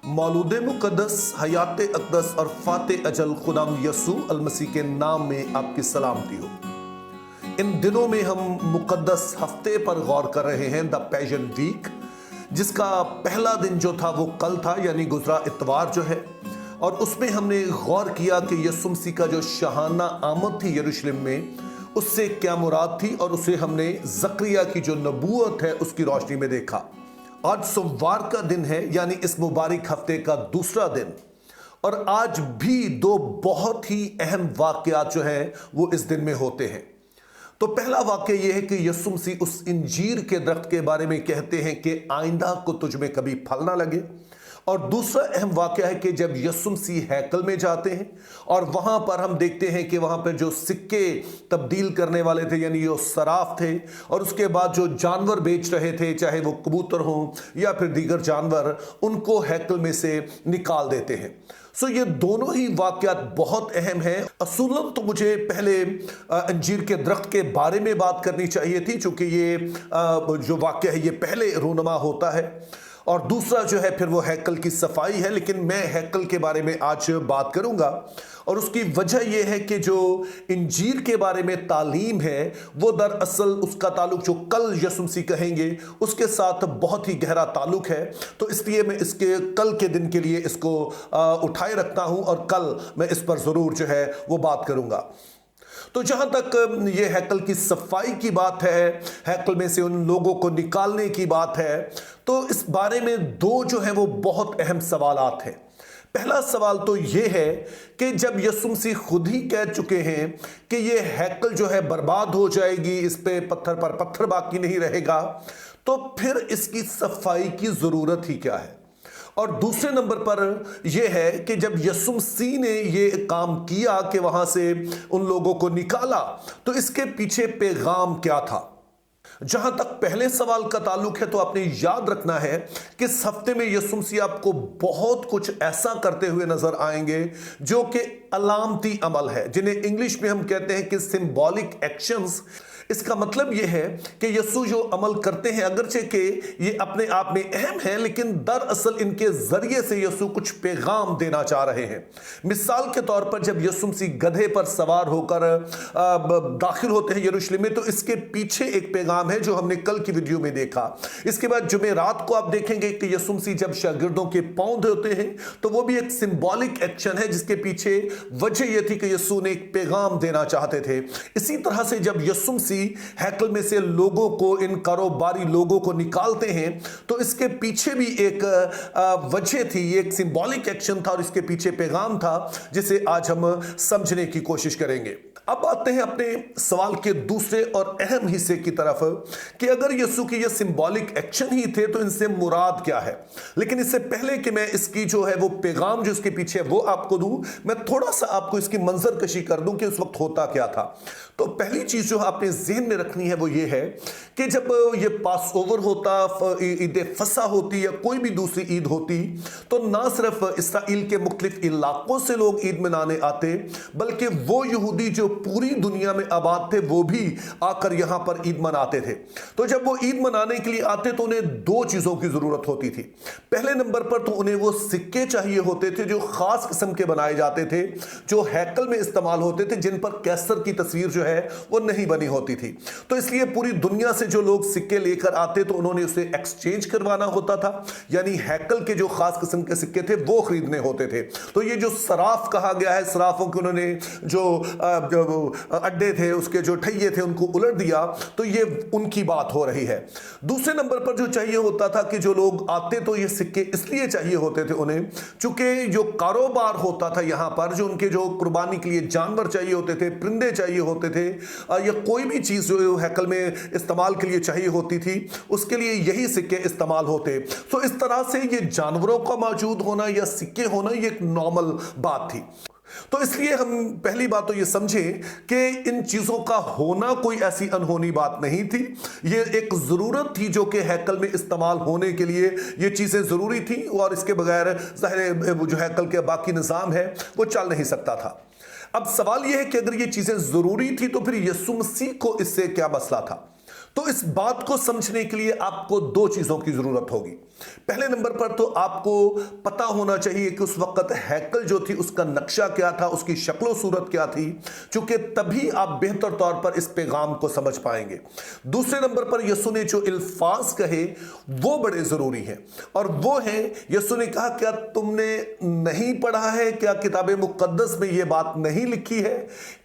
मौलूद मुक़द्दस हयात अक़दस और फ़ाते अजल खुदाम यसू अलमसीह के नाम में आपकी सलामती हो। इन दिनों में हम मुक़द्दस हफ्ते पर गौर कर रहे हैं, द पैशन वीक, जिसका पहला दिन जो था वो कल था, यानी गुजरा इतवार जो है। और उसमें हमने गौर किया कि यसू मसीह का जो शहाना आमद थी यरूशलेम में, उससे क्या मुराद थी, और उसे हमने ज़करिया की जो नबूवत है उसकी रोशनी में देखा। आज सोमवार का दिन है, यानी इस मुबारक हफ्ते का दूसरा दिन, और आज भी दो बहुत ही अहम वाक़यात जो हैं वो इस दिन में होते हैं। तो पहला वाक़या ये है कि यसू मसीह उस इंजीर के दरख्त के बारे में कहते हैं कि आइंदा को तुझ में कभी फल ना लगे। और दूसरा अहम वाक़या है कि जब यसू मसीह हैकल में जाते हैं और वहाँ पर हम देखते हैं कि वहाँ पर जो सिक्के तब्दील करने वाले थे, यानी जो सराफ थे, और उसके बाद जो जानवर बेच रहे थे, चाहे वो कबूतर हों या फिर दीगर जानवर, उनको हैकल में से निकाल देते हैं। सो ये दोनों ही वाक़यात बहुत अहम हैं। असूलन तो मुझे पहले अंजीर के दरख्त के बारे में बात करनी चाहिए थी, चूँकि ये जो वाक़या है ये पहले रूनुमा होता है, और दूसरा जो है फिर वो हैकल की सफाई है। लेकिन मैं हैकल के बारे में आज बात करूंगा, और उसकी वजह यह है कि जो इंजीर के बारे में तालीम है वो दरअसल उसका ताल्लुक जो कल यसू मसीह कहेंगे उसके साथ बहुत ही गहरा ताल्लुक है। तो इसलिए मैं इसके कल के दिन के लिए इसको उठाए रखता हूं, और कल मैं इस पर ज़रूर जो है वो बात करूंगा। तो जहां तक ये हैकल की सफाई की बात है, हैकल में से उन लोगों को निकालने की बात है, तो इस बारे में दो जो है वो बहुत अहम सवालात हैं। पहला सवाल तो ये है कि जब यसू मसीह खुद ही कह चुके हैं कि ये हैकल जो है बर्बाद हो जाएगी, इस पे पत्थर पर पत्थर बाकी नहीं रहेगा, तो फिर इसकी सफाई की जरूरत ही क्या है। और दूसरे नंबर पर यह है कि जब यसू मसीह ने ये काम किया कि वहां से उन लोगों को निकाला, तो इसके पीछे पैगाम क्या था। जहां तक पहले सवाल का ताल्लुक है, तो आपने याद रखना है कि इस हफ्ते में यसू मसीह आपको बहुत कुछ ऐसा करते हुए नजर आएंगे जो कि अलामती अमल है, जिन्हें इंग्लिश में हम कहते हैं कि सिंबॉलिक एक्शंस। इसका मतलब यह है कि यसू जो अमल करते हैं, अगरचे कि ये अपने आप में अहम है, लेकिन दरअसल इनके जरिए से यसू कुछ पैगाम देना चाह रहे हैं। मिसाल के तौर पर जब यसू मसीह गधे पर सवार होकर दाखिल होते हैं यरूशलेम में, तो इसके पीछे एक पैगाम है जो हमने कल की वीडियो में देखा। इसके बाद जुमेरात को आप देखेंगे कि यसू मसीह जब शागिर्दों के पांव धोते हैं, तो वो भी एक सिंबॉलिक एक्शन है जिसके पीछे वजह यह थी कि यसू ने एक पैगाम देना चाहते थे। इसी तरह से जब यसू मसीह हैकल में से लोगों को, इन कारोबारी लोगों को निकालते हैं, तो इसके पीछे भी एक वजह थी, एक सिंबॉलिक एक्शन था, और इसके पीछे पैगाम था जिसे आज हम समझने की कोशिश करेंगे। अब आते हैं अपने सवाल के दूसरे और अहम हिस्से की तरफ कि अगर यसू की ये सिंबॉलिक एक्शन ही थे तो इनसे मुराद क्या है। लेकिन इससे पहले कि मैं इसकी जो है वो पैगाम जो इसके पीछे वो आपको दूं, मैं थोड़ा सा आपको इसकी मंजर कशी कर दूं कि उस वक्त होता क्या था। तो पहली चीज जो आपने ज़हन में रखनी है वो ये है कि जब ये पास ओवर होता, ईद फसा होती या कोई भी दूसरी ईद होती, तो ना सिर्फ इसराइल के मुख्तलिफ इलाकों से लोग ईद मनाने आते, बल्कि वो यहूदी जो पूरी दुनिया में आबाद थे वो भी आकर यहां पर ईद मनाते थे। तो जब वो ईद मनाने के लिए आते तो उन्हें दो चीजों की जरूरत होती थी। पहले नंबर पर तो उन्हें वो सिक्के चाहिए होते थे जो खास किस्म के बनाए जाते थे, जो हैकल में इस्तेमाल होते थे, जिन पर कैसर की तस्वीर जो है वो नहीं बनी होती थी। तो इसलिए पूरी दुनिया से जो लोग सिक्के लेकर आते तो उन्होंने उसे एक्सचेंज करवाना होता था, यानी हैकल के जो खास किस्म के सिक्के थे वो खरीदने होते थे। तो ये जो सराफ कहा गया है, सराफों के उन्होंने जो अड्डे थे, उसके जो ठैये थे, उनको उलट दिया, तो ये उनकी बात हो रही है। दूसरे नंबर पर जो चाहिए होता था कि जो लोग आते तो ये सिक्के इसलिए चाहिए होते थे उन्हें, चूंकि जो कारोबार होता था यहां पर, जो उनके जो कुर्बानी के लिए जानवर चाहिए होते थे, परिंदे चाहिए होते थे, या कोई भी चीज जो हैकल में इस्तेमाल के लिए चाहिए होती थी, उसके लिए यही सिक्के इस्तेमाल होते। तो इस तरह से ये जानवरों का मौजूद होना या सिक्के होना ये एक नॉर्मल बात थी। तो इसलिए हम पहली बात तो ये समझें कि इन चीजों का होना कोई ऐसी अनहोनी बात नहीं थी। ये एक जरूरत थी जो कि हैकल में इस्तेमाल होने के लिए ये चीजें जरूरी थी, और इसके बगैर ज़ाहिर जो हैकल के बाकी निज़ाम है वो चल नहीं सकता था। अब सवाल यह है कि अगर ये चीजें जरूरी थी तो फिर यसू मसीह को इससे क्या मसला था। तो इस बात को समझने के लिए आपको दो चीजों की जरूरत होगी। पहले नंबर पर तो आपको पता होना चाहिए कि उस वक्त हैकल जो थी उसका नक्शा क्या था, उसकी शक्लो सूरत क्या थी, क्योंकि तभी आप बेहतर तौर पर इस पैगाम को समझ पाएंगे। दूसरे नंबर पर यीशु ने जो अल्फाज कहे वो बड़े जरूरी हैं, और वो है, यीशु ने कहा क्या तुमने नहीं पढ़ा है, क्या किताब मुकद्दस में ये बात नहीं लिखी है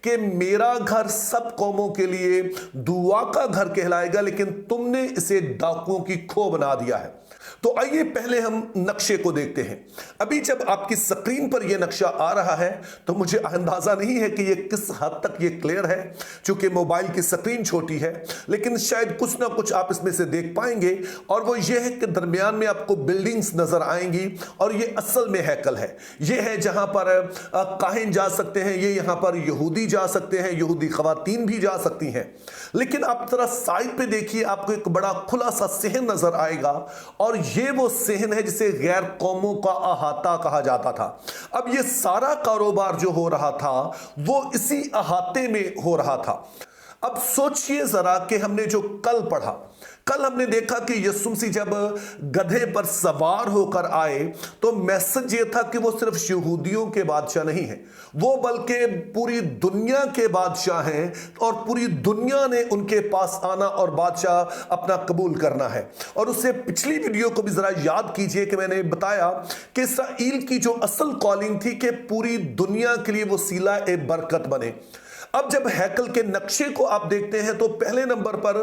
कि मेरा घर सब कौमों के लिए दुआ का घर कहलाएगा, लेकिन तुमने इसे डाकुओं की खो बना दिया है। तो आइए पहले हम नक्शे को देखते हैं। अभी जब आपकी स्क्रीन पर यह नक्शा आ रहा है तो मुझे अंदाजा नहीं है कि यह किस हद तक यह क्लियर है, क्योंकि मोबाइल की स्क्रीन छोटी है, लेकिन शायद कुछ ना कुछ आप इसमें से देख पाएंगे। और वो ये है कि दरमियान में आपको बिल्डिंग्स नजर आएंगी, और ये असल में हैकल है। ये है जहां पर काहिन जा सकते हैं, ये यहां पर यहूदी जा सकते हैं, यहूदी खवातीन भी जा सकती हैं। लेकिन आप जरा साइड पे देखिए, आपको एक बड़ा खुला सा सहन नजर आएगा, और ये वो सहन है जिसे गैर कौमों का अहाता कहा जाता था। अब ये सारा कारोबार जो हो रहा था वो इसी अहाते में हो रहा था। अब सोचिए जरा कि हमने जो कल पढ़ा, कल हमने देखा कि यीशु मसीह जब गधे पर सवार होकर आए तो मैसेज ये था कि वो सिर्फ यहूदियों के बादशाह नहीं है, वो बल्कि पूरी दुनिया के बादशाह हैं, और पूरी दुनिया ने उनके पास आना और बादशाह अपना कबूल करना है। और उससे पिछली वीडियो को भी जरा याद कीजिए कि मैंने बताया कि इसराइल की जो असल कॉलिंग थी कि पूरी दुनिया के लिए वो सीला ए बरकत बने। अब जब हैकल के नक्शे को आप देखते हैं तो पहले नंबर पर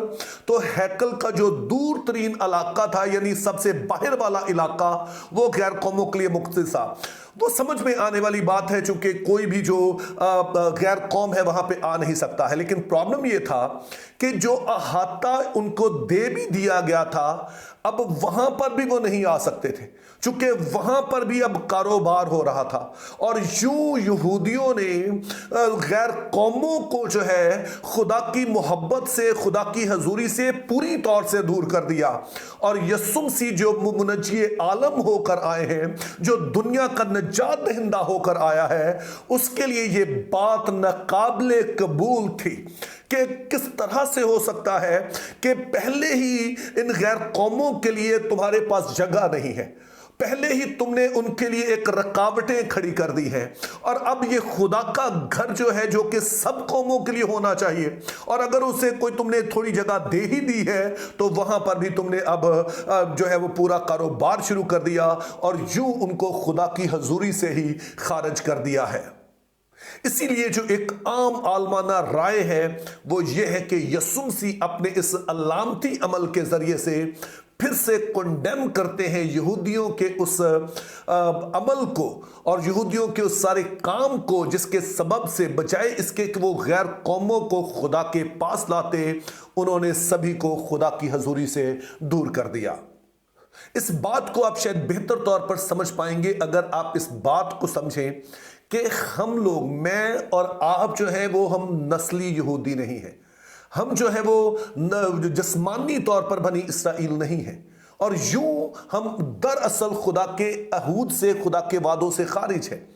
तो हैकल का जो दूर तरीन इलाका था, यानी सबसे बाहर वाला इलाका, वो गैर कौमों के लिए मुख्तस था। वो समझ में आने वाली बात है, चूंकि कोई भी जो गैर कौम है वहां पे आ नहीं सकता है। लेकिन प्रॉब्लम ये था कि जो अहाता उनको दे भी दिया गया था, अब वहां पर भी वो नहीं आ सकते थे, चूंकि वहां पर भी अब कारोबार हो रहा था। और यूं यहूदियों ने गैर कौमों को जो है खुदा की मोहब्बत से, खुदा की हजूरी से पूरी तौर से दूर कर दिया। और यीशु मसीह जो मुनज्जी आलम होकर आए हैं, जो दुनिया का नजात दहिंदा होकर आया है, उसके लिए ये बात नाकाबिले कबूल थी कि किस तरह से हो सकता है कि पहले ही इन गैर कौमों के लिए तुम्हारे पास जगह नहीं है, पहले ही तुमने उनके लिए एक रकावटें खड़ी कर दी हैं, और अब ये खुदा का घर जो है, जो कि सब कौमों के लिए होना चाहिए, और अगर उसे कोई तुमने थोड़ी जगह दे ही दी है तो वहां पर भी तुमने अब जो है वो पूरा कारोबार शुरू कर दिया, और यूं उनको खुदा की हजूरी से ही खारिज कर दिया है। इसीलिए जो एक आम आलमाना राय है वो ये है कि यीशु मसीह अपने इस अलामती अमल के जरिए से फिर से कंडेम करते हैं यहूदियों के उस अमल को और यहूदियों के उस सारे काम को, जिसके सबब से बजाय इसके कि वो गैर कौमों को खुदा के पास लाते, उन्होंने सभी को खुदा की हजूरी से दूर कर दिया। इस बात को आप शायद बेहतर तौर पर समझ पाएंगे अगर आप इस बात को समझें कि हम लोग, मैं और आप जो है वो हम नस्ली यहूदी नहीं है, हम जो है वो जिस्मानी तौर पर बनी इसराइल नहीं है, और यूं हम दरअसल खुदा के अहूद से, खुदा के वादों से खारिज है।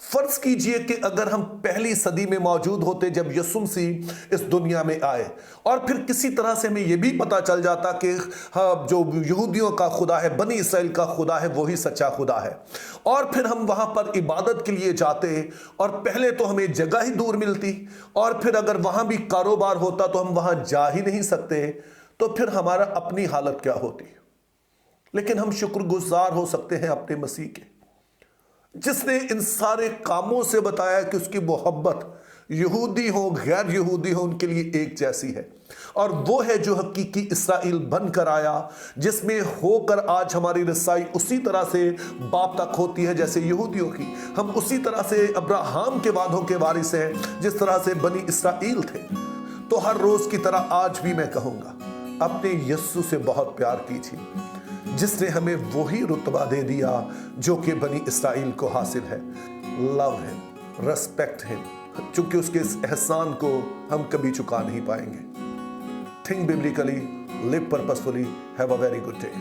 फर्ज कीजिए कि अगर हम पहली सदी में मौजूद होते जब यीशु मसीह इस दुनिया में आए, और फिर किसी तरह से हमें यह भी पता चल जाता कि हाँ, जो यहूदियों का खुदा है, बनी इसराइल का खुदा है, वही सच्चा खुदा है, और फिर हम वहां पर इबादत के लिए जाते, और पहले तो हमें जगह ही दूर मिलती, और फिर अगर वहां भी कारोबार होता तो हम वहां जा ही नहीं सकते, तो फिर हमारा अपनी हालत क्या होती। लेकिन हम शुक्रगुजार हो सकते हैं अपने मसीह के, जिसने इन सारे कामों से बताया कि उसकी मोहब्बत यहूदी हो गैर यहूदी हो उनके लिए एक जैसी है, और वो है जो हकीकी इसराइल बनकर आया, जिसमें होकर आज हमारी रसाई उसी तरह से बाप तक होती है जैसे यहूदियों की। हम उसी तरह से अब्राहम के वादों के वारिस हैं जिस तरह से बनी इसराइल थे। तो हर रोज की तरह आज भी मैं कहूंगा, अपने यीशु से बहुत प्यार कीजिए, जिसने हमें वही रुतबा दे दिया जो कि बनी इसराइल को हासिल है। लव हिम, रेस्पेक्ट हिम, चूंकि उसके इस एहसान को हम कभी चुका नहीं पाएंगे। Think biblically, live purposefully, have a very good day.